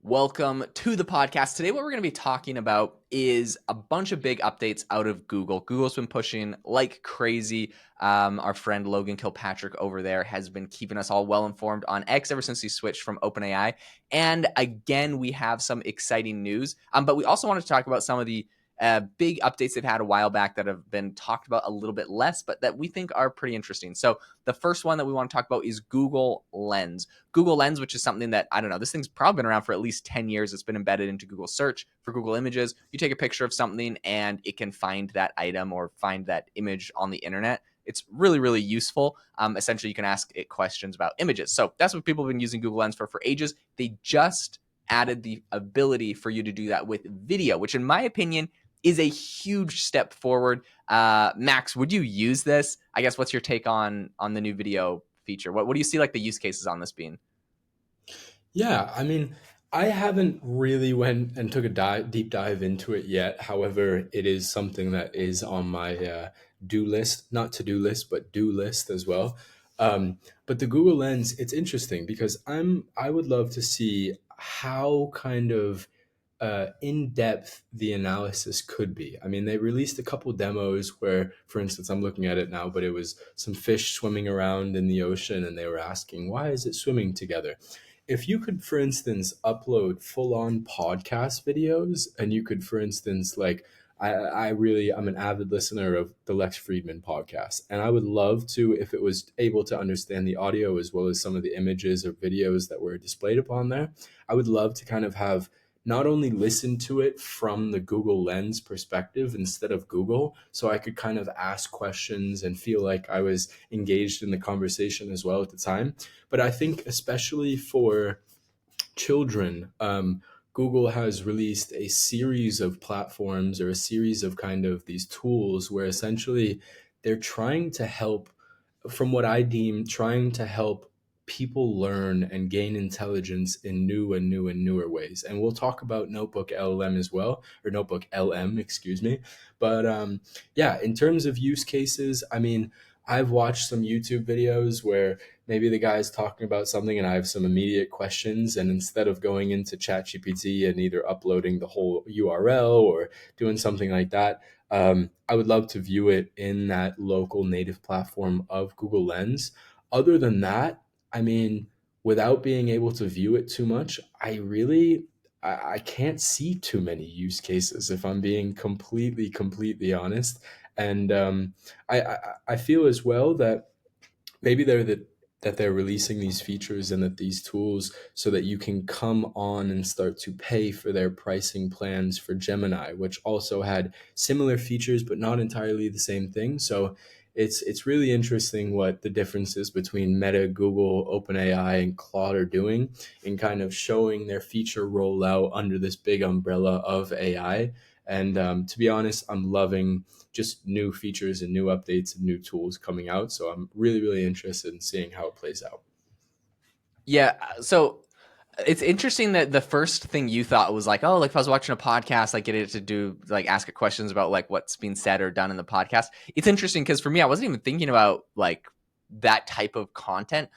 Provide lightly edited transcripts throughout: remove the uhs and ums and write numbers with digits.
Welcome to the podcast. Today, what we're going to be talking about is a bunch of big updates out of Google. Google's been pushing like crazy. Our friend Logan Kilpatrick over there has been keeping us all well informed on X ever since he switched from OpenAI. And again, we have some exciting news. But we also wanted to talk about some of the big updates they've had a while back that have been talked about a little bit less, but that we think are pretty interesting. So the first one that we want to talk about is Google Lens. Google Lens, which is something that, I don't know, this thing's probably been around for at least 10 years. It's been embedded into Google search for Google Images. You take a picture of something and it can find that item or find that image on the internet. It's really, really useful. Essentially, you can ask it questions about images. So that's what people have been using Google Lens for ages. They just added the ability for you to do that with video, which in my opinion is a huge step forward. Max, would you use this? I guess what's your take on the new video feature? What do you see like the use cases on this being? Yeah, I mean, I haven't really went and took a deep dive into it yet. However, it is something that is on my do list, not to do list, but do list as well. But the Google Lens, it's interesting because I would love to see how kind of in depth the analysis could be. I mean, they released a couple demos where, for instance, I'm looking at it now, but it was some fish swimming around in the ocean and they were asking, why is it swimming together? If you could, for instance, upload full on podcast videos and you could, for instance, like, I'm an avid listener of the Lex Friedman podcast. And I would love to, if it was able to understand the audio as well as some of the images or videos that were displayed upon there, I would love to kind of have not only listen to it from the Google Lens perspective instead of Google, so I could kind of ask questions and feel like I was engaged in the conversation as well at the time. But I think especially for children, Google has released a series of platforms or a series of kind of these tools where essentially they're trying to help, from what I deem, trying to help people learn and gain intelligence in new and newer ways. And we'll talk about Notebook LLM as well, or Notebook LM, excuse me. But yeah, in terms of use cases, I mean, I've watched some YouTube videos where maybe the guy's talking about something and I have some immediate questions. And instead of going into ChatGPT and either uploading the whole URL or doing something like that, I would love to view it in that local native platform of Google Lens. Other than that, I mean, without being able to view it too much, I can't see too many use cases if I'm being completely honest. And I feel as well that maybe that they're releasing these features and that these tools so that you can come on and start to pay for their pricing plans for Gemini, which also had similar features but not entirely the same thing. So it's really interesting what the differences between Meta, Google, OpenAI, and Claude are doing in kind of showing their feature rollout under this big umbrella of AI. And to be honest, I'm loving just new features and new updates and new tools coming out. So I'm really interested in seeing how it plays out. Yeah, so it's interesting that the first thing you thought was like, oh, like if I was watching a podcast, like get it to do like ask it questions about like what's being said or done in the podcast. It's interesting because for me, I wasn't even thinking about like that type of content.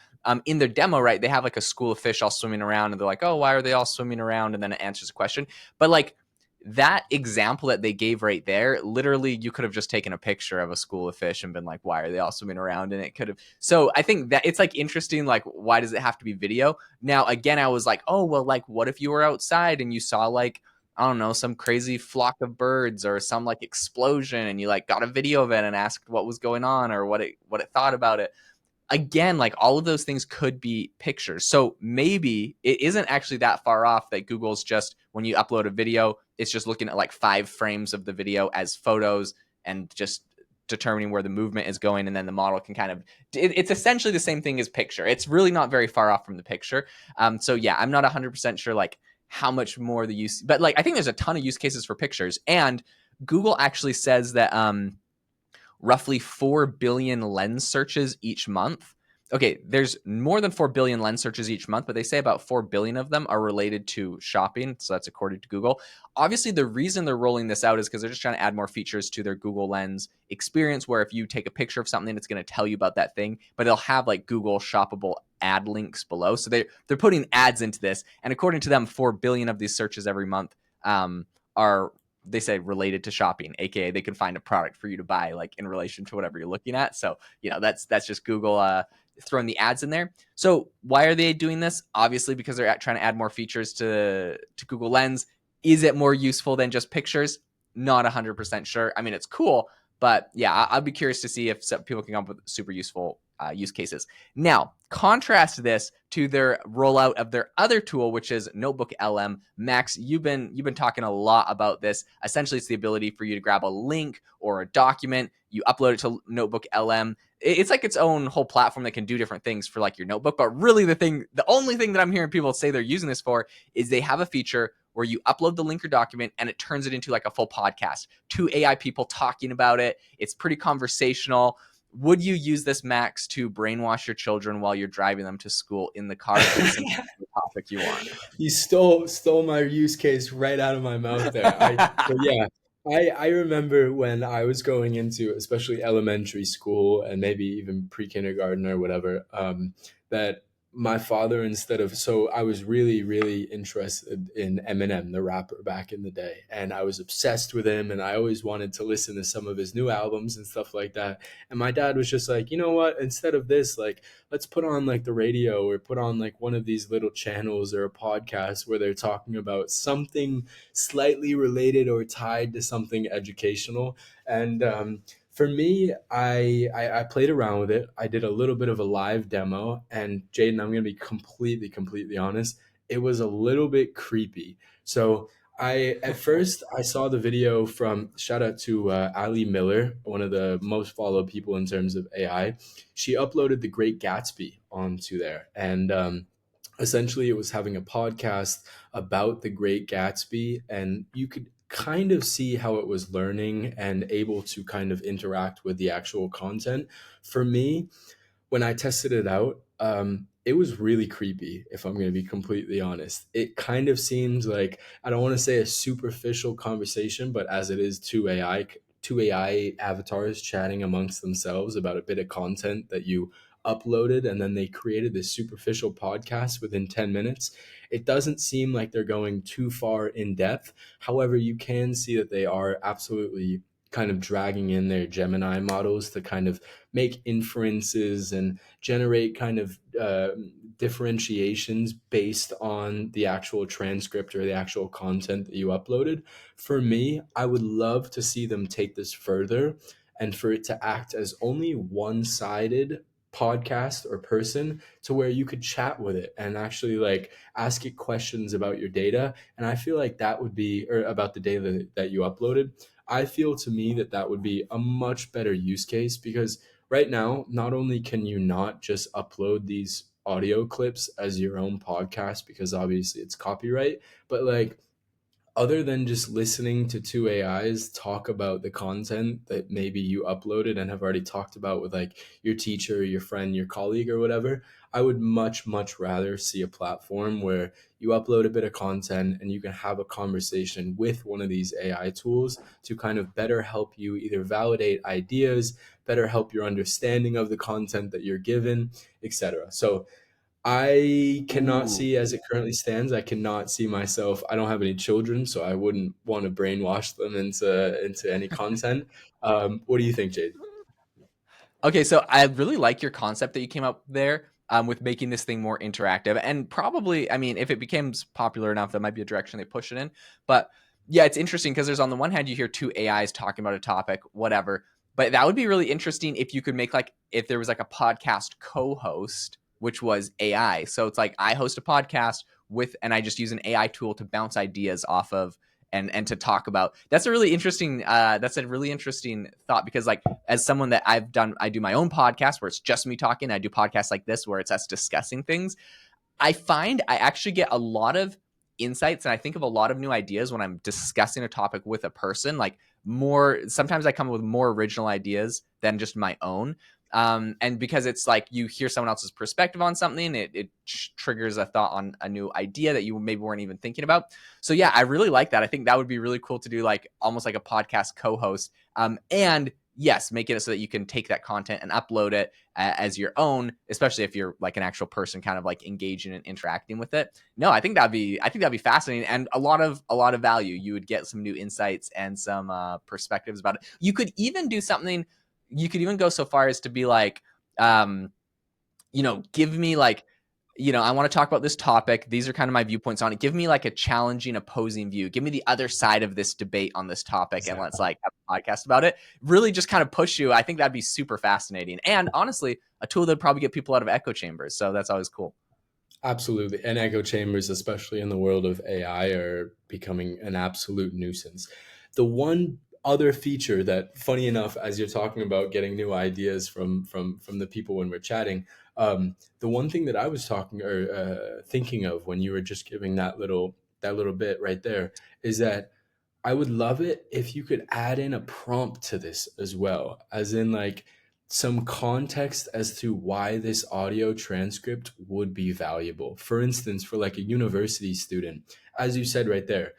In their demo, right, they have like a school of fish all swimming around, and they're like, oh, why are they all swimming around? And then it answers a question. But like that example that they gave right there, literally, you could have just taken a picture of a school of fish and been like, why are they all swimming around? And it could have. So I think that it's like interesting, like, why does it have to be video? Now, again, I was like, oh, well, like, what if you were outside and you saw like, I don't know, some crazy flock of birds or some like explosion and you like got a video of it and asked what was going on or what it thought about it. Again, like all of those things could be pictures. So maybe it isn't actually that far off that Google's just, when you upload a video, it's just looking at like 5 frames of the video as photos and just determining where the movement is going. And then the model can kind of, it's essentially the same thing as picture. It's really not very far off from the picture. So yeah, I'm not 100% sure like how much more the use, but like I think there's a ton of use cases for pictures. And Google actually says that roughly 4 billion lens searches each month. Okay, there's more than 4 billion lens searches each month, but they say about 4 billion of them are related to shopping. So that's according to Google. Obviously, the reason they're rolling this out is because they're just trying to add more features to their Google Lens experience, where if you take a picture of something, it's going to tell you about that thing, but it'll have like Google shoppable ad links below. So they're putting ads into this, and according to them, 4 billion of these searches every month are, they say, related to shopping, aka they can find a product for you to buy like in relation to whatever you're looking at. So that's just Google throwing the ads in there. So why are they doing this? Obviously because they're trying to add more features to Google Lens. Is it more useful than just pictures? Not 100% sure. I mean, it's cool, but yeah, I'll be curious to see if people can come up with super useful use cases. Now, contrast this to their rollout of their other tool, which is Notebook LM. Max, you've been talking a lot about this. Essentially, it's the ability for you to grab a link or a document, you upload it to Notebook LM. It's like its own whole platform that can do different things for like your notebook. But really, the only thing that I'm hearing people say they're using this for is they have a feature where you upload the link or document and it turns it into like a full podcast. 2 AI people talking about it. It's pretty conversational. Would you use this, Max, to brainwash your children while you're driving them to school in the car if it's the topic you want? You stole my use case right out of my mouth there. So yeah, I remember when I was going into especially elementary school and maybe even pre-kindergarten or whatever, that my father, instead of, so I was really really interested in Eminem, the rapper, back in the day, and I was obsessed with him, and I always wanted to listen to some of his new albums and stuff like that. And my dad was just like, you know what, instead of this, like, let's put on like the radio or put on like one of these little channels or a podcast where they're talking about something slightly related or tied to something educational. And for me, I played around with it. I did a little bit of a live demo, and Jaeden, I'm going to be completely honest. It was a little bit creepy. So at first I saw the video from, shout out to Ali Miller, one of the most followed people in terms of AI. She uploaded The Great Gatsby onto there, and essentially it was having a podcast about The Great Gatsby, and you could kind of see how it was learning and able to kind of interact with the actual content. For me, when I tested it out, it was really creepy, if I'm going to be completely honest. It kind of seems like, I don't want to say a superficial conversation, but as it is two AI avatars chatting amongst themselves about a bit of content that you uploaded, and then they created this superficial podcast within 10 minutes. It doesn't seem like they're going too far in depth. However, you can see that they are absolutely kind of dragging in their Gemini models to kind of make inferences and generate kind of differentiations based on the actual transcript or the actual content that you uploaded. For me, I would love to see them take this further and for it to act as only one-sided podcast or person, to where you could chat with it and actually like ask it questions about your data. And I feel like that would be, or about the data that you uploaded. I feel, to me, that that would be a much better use case, because right now, not only can you not just upload these audio clips as your own podcast because obviously it's copyright, but like, other than just listening to 2 AIs talk about the content that maybe you uploaded and have already talked about with like your teacher, your friend, your colleague, or whatever, I would much rather see a platform where you upload a bit of content and you can have a conversation with one of these AI tools to kind of better help you either validate ideas, better help your understanding of the content that you're given, etc. So I cannot Ooh. see, as it currently stands, I cannot see myself. I don't have any children, so I wouldn't want to brainwash them into any content. What do you think, Jade? Okay, so I really like your concept that you came up there with making this thing more interactive. And probably, I mean, if it becomes popular enough, that might be a direction they push it in. But yeah, it's interesting because there's, on the one hand, you hear 2 AIs talking about a topic, whatever. But that would be really interesting if you could make like, if there was like a podcast co host, which was AI. So it's like I host a podcast with, and I just use an AI tool to bounce ideas off of and to talk about. That's a really interesting thought, because like, as someone that I do my own podcast where it's just me talking. I do podcasts like this where it's us discussing things. I find I actually get a lot of insights and I think of a lot of new ideas when I'm discussing a topic with a person. Like, more, sometimes I come up with more original ideas than just my own. And because it's like you hear someone else's perspective on something, it triggers a thought on a new idea that you maybe weren't even thinking about. So yeah, I really like that. I think that would be really cool to do, like almost like a podcast co-host. And yes, make it so that you can take that content and upload it as your own, especially if you're like an actual person kind of like engaging and interacting with it. No, I think that'd be fascinating and a lot of value. You would get some new insights and some perspectives about it. You could even do something, you could even go so far as to be like, um, give me like, I want to talk about this topic. These are kind of my viewpoints on it. Give me like a challenging, opposing view. Give me the other side of this debate on this topic, and let's Exactly. like have a podcast about it. Really, just kind of push you. I think that'd be super fascinating, and honestly, a tool that'd probably get people out of echo chambers. So that's always cool. Absolutely. And echo chambers, especially in the world of AI, are becoming an absolute nuisance. The one other feature that, funny enough, as you're talking about getting new ideas from the people when we're chatting, the one thing that I was talking or thinking of when you were just giving that little bit right there is that I would love it if you could add in a prompt to this as well, as in like some context as to why this audio transcript would be valuable. For instance, for like a university student, as you said right there,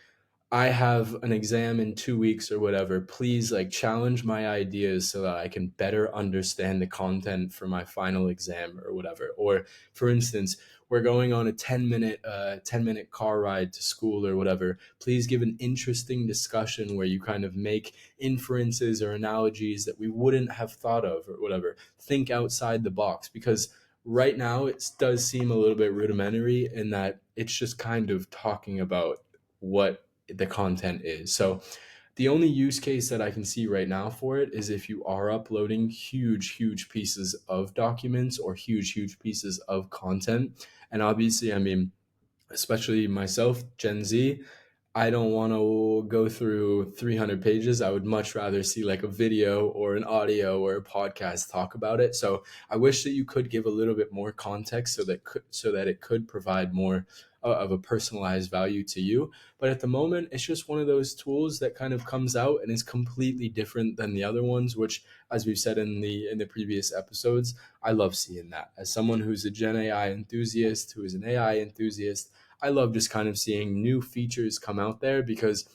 I have an exam in 2 weeks or whatever. Please like challenge my ideas so that I can better understand the content for my final exam or whatever. Or for instance, we're going on a 10-minute car ride to school or whatever. Please give an interesting discussion where you kind of make inferences or analogies that we wouldn't have thought of or whatever. Think outside the box, because right now it does seem a little bit rudimentary in that it's just kind of talking about what the content is. So the only use case that I can see right now for it is if you are uploading huge, huge pieces of documents or huge, huge pieces of content. And obviously, I mean, especially myself, Gen Z, I don't want to go through 300 pages. I would much rather see like a video or an audio or a podcast talk about it. So I wish that you could give a little bit more context so that it could provide more of a personalized value to you. But at the moment, it's just one of those tools that kind of comes out and is completely different than the other ones, which, as we've said in the previous episodes, I love seeing that. As someone who's a Gen AI enthusiast, who is an AI enthusiast, I love just kind of seeing new features come out there, because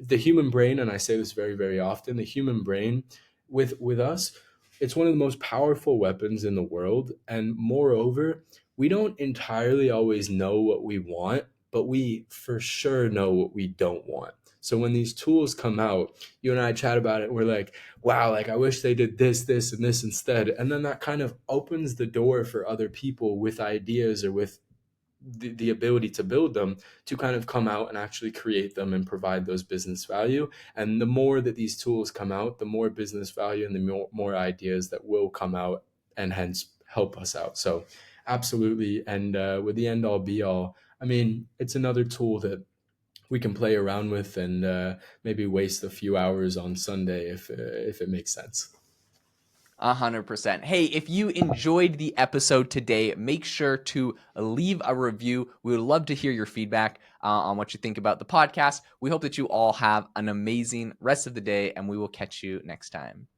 the human brain, and I say this very, very often, the human brain with us, it's one of the most powerful weapons in the world. And moreover, we don't entirely always know what we want, but we for sure know what we don't want. So when these tools come out, you and I chat about it, we're like, wow, like I wish they did this, this, and this instead. And then that kind of opens the door for other people with ideas or with the ability to build them to kind of come out and actually create them and provide those business value. And the more that these tools come out, the more business value and the more ideas that will come out and hence help us out. So absolutely. And with the end all be all, I mean, it's another tool that we can play around with and maybe waste a few hours on Sunday if it makes sense. 100%. Hey, if you enjoyed the episode today, make sure to leave a review. We would love to hear your feedback on what you think about the podcast. We hope that you all have an amazing rest of the day, and we will catch you next time.